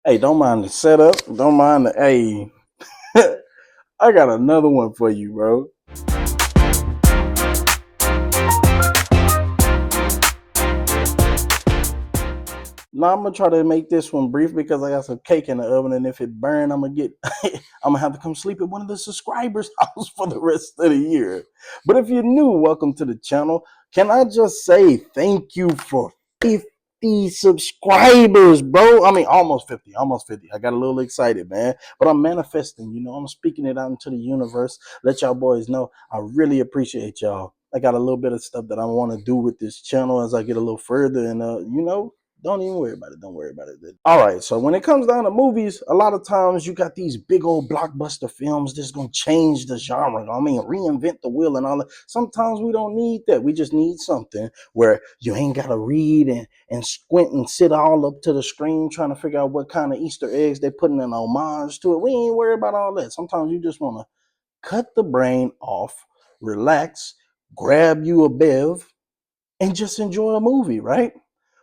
Hey, don't mind the setup. Don't mind the hey. I got another one for you, bro. Now I'm gonna try to make this one brief because I got some cake in the oven, and if it burn, I'm gonna get I'm gonna have to come sleep at one of the subscribers' house for the rest of the year. But if you're new, welcome to the channel. Can I just say thank you for 50 subscribers, bro? I mean, almost 50, almost 50. I got a little excited, man. But I'm manifesting, I'm speaking it out into the universe. Let y'all boys know I really appreciate y'all. I got a little bit of stuff that I want to do with this channel as I get a little further, and don't even worry about it. Don't worry about it. All right. So when it comes down to movies, a lot of times you got these big old blockbuster films that's going to change the genre. I mean, reinvent the wheel and all that. Sometimes we don't need that. We just need something where you ain't got to read and squint and sit all up to the screen trying to figure out what kind of Easter eggs they're putting an homage to it. We ain't worried about all that. Sometimes you just want to cut the brain off, relax, grab you a bev, and just enjoy a movie, right?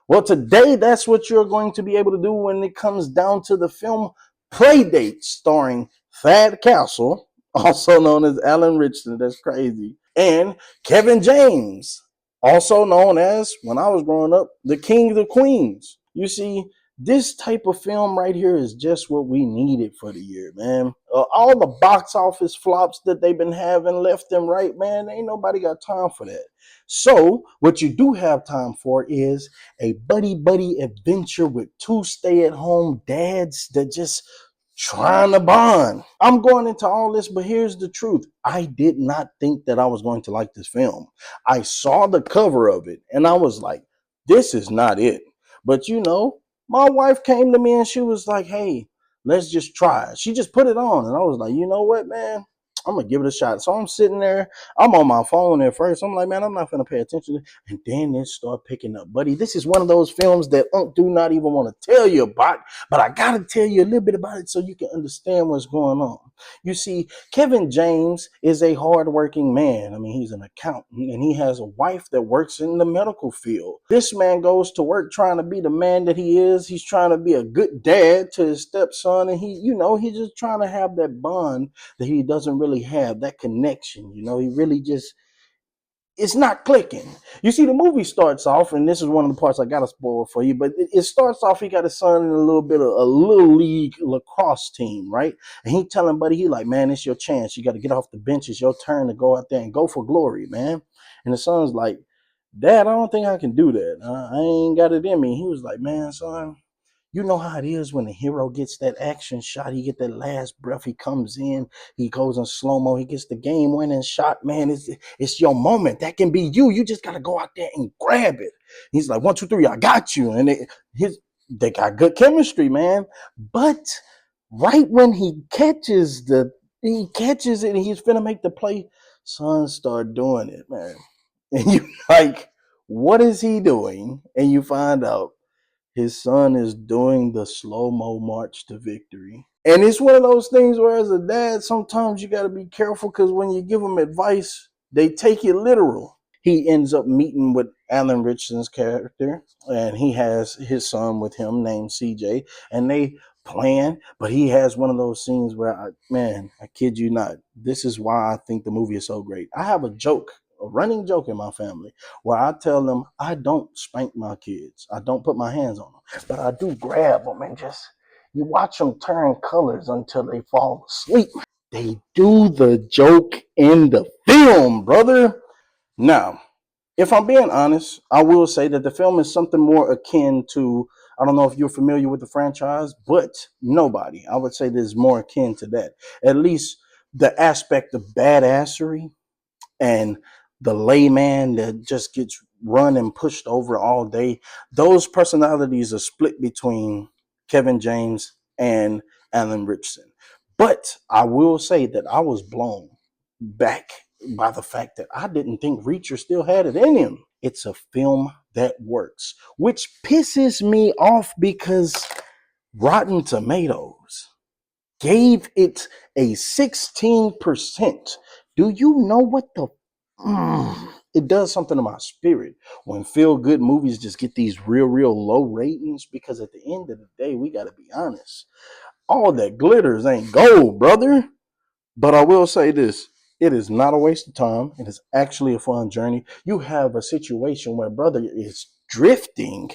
Well, today that's what you're going to be able to do when it comes down to the film Playdate, starring Thad Castle, also known as Alan Richardson. That's crazy. And Kevin James, also known as, when I was growing up, the King of the Queens. You see, this type of film right here is just what we needed for the year, man. All the box office flops that they've been having left and right, man, ain't nobody got time for that. So what you do have time for is a buddy adventure with two stay-at-home dads that just trying to bond. I'm going into all this, but here's the truth. I did not think that I was going to like this film. I saw the cover of it and I was like, this is not it. But my wife came to me and she was like, hey, let's just try it. She just put it on and I was like, you know what, man? I'm gonna give it a shot. So I'm sitting there, I'm on my phone at first. I'm like, man, I'm not gonna pay attention. And then it start picking up, buddy. This is one of those films that do not even want to tell you about, but I gotta tell you a little bit about it so you can understand what's going on. You see, Kevin James is a hardworking man. I mean, he's an accountant and he has a wife that works in the medical field. This man goes to work trying to be the man that he is. He's trying to be a good dad to his stepson, and he's just trying to have that bond that he doesn't really have, that connection. He really just, it's not clicking. You see, the movie starts off, and this is one of the parts I gotta spoil for you, but it starts off, he got his son in a little bit of a little league lacrosse team, right? And he telling buddy, he like, man, it's your chance. You got to get off the bench. It's your turn to go out there and go for glory, man. And the son's like, Dad, I don't think I can do that. I ain't got it in me. He was like, man, son, you know how it is when the hero gets that action shot. He get that last breath. He comes in. He goes in slow mo. He gets the game winning shot. Man, it's your moment. That can be you. You just gotta go out there and grab it. He's like 1, 2, 3. I got you. And they got good chemistry, man. But right when he catches it and he's finna make the play, son start doing it, man. And you like, what is he doing? And you find out his son is doing the slow-mo march to victory. And it's one of those things where, as a dad, sometimes you got to be careful because when you give them advice, they take it literal. He ends up meeting with Alan Richardson's character, and he has his son with him named CJ, and they plan. But he has one of those scenes where, I kid you not, this is why I think the movie is so great. I have a running joke in my family where I tell them I don't spank my kids. I don't put my hands on them, but I do grab them and just, you watch them turn colors until they fall asleep. They do the joke in the film, brother. Now, if I'm being honest, I will say that the film is something more akin to, I don't know if you're familiar with the franchise, but Nobody. I would say there's more akin to that. At least the aspect of badassery and the layman that just gets run and pushed over all day. Those personalities are split between Kevin James and Alan Richardson. But I will say that I was blown back by the fact that I didn't think Reacher still had it in him. It's a film that works, which pisses me off because Rotten Tomatoes gave it a 16%. Do you know what the It does something to my spirit when feel good movies just get these real low ratings, because at the end of the day, we got to be honest. All that glitters ain't gold, brother. But I will say this: it is not a waste of time. It is actually a fun journey. You have a situation where brother is drifting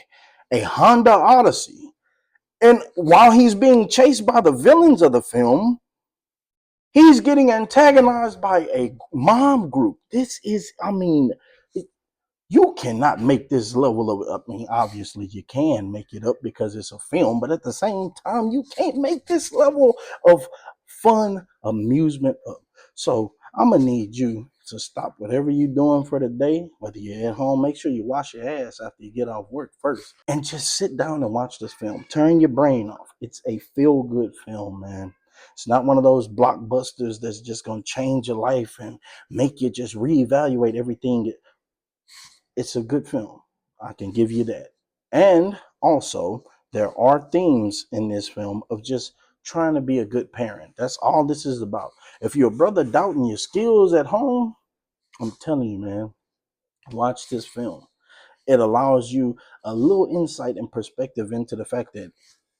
a Honda Odyssey, and while he's being chased by the villains of the film, he's getting antagonized by a mob group. This is, I mean, you cannot make this level of, I mean, obviously you can make it up because it's a film, but at the same time, you can't make this level of fun amusement up. So I'm gonna need you to stop whatever you're doing for the day, whether you're at home, make sure you wash your ass after you get off work first, and just sit down and watch this film. Turn your brain off. It's a feel-good film, man. It's not one of those blockbusters that's just gonna change your life and make you just reevaluate everything. It's a good film. I can give you that. And also, there are themes in this film of just trying to be a good parent. That's all this is about. If your brother doubting your skills at home, I'm telling you, man, watch this film. It allows you a little insight and perspective into the fact that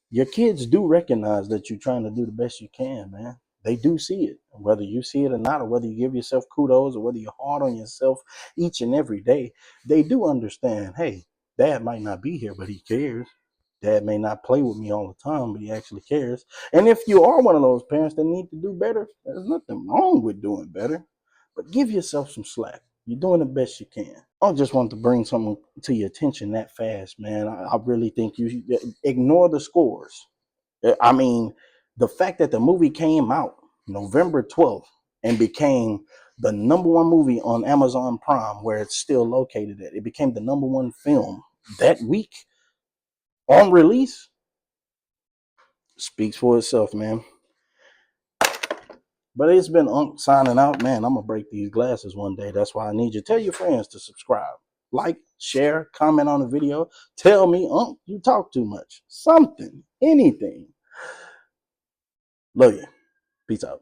your kids do recognize that you're trying to do the best you can, man. They do see it, whether you see it or not, or whether you give yourself kudos, or whether you're hard on yourself each and every day. They do understand, hey, dad might not be here, but he cares. Dad may not play with me all the time, but he actually cares. And if you are one of those parents that need to do better, there's nothing wrong with doing better, but give yourself some slack. You're doing the best you can. I just want to bring something to your attention that fast, man. I really think you ignore the scores. I mean, the fact that the movie came out November 12th and became the number one movie on Amazon Prime, where it's still located at, it became the number one film that week on release, speaks for itself, man. But it's been Unc signing out, man. I'm gonna break these glasses one day. That's why I need you. Tell your friends to subscribe, like, share, comment on the video. Tell me, Unc, you talk too much. Something, anything. Love you. Peace out.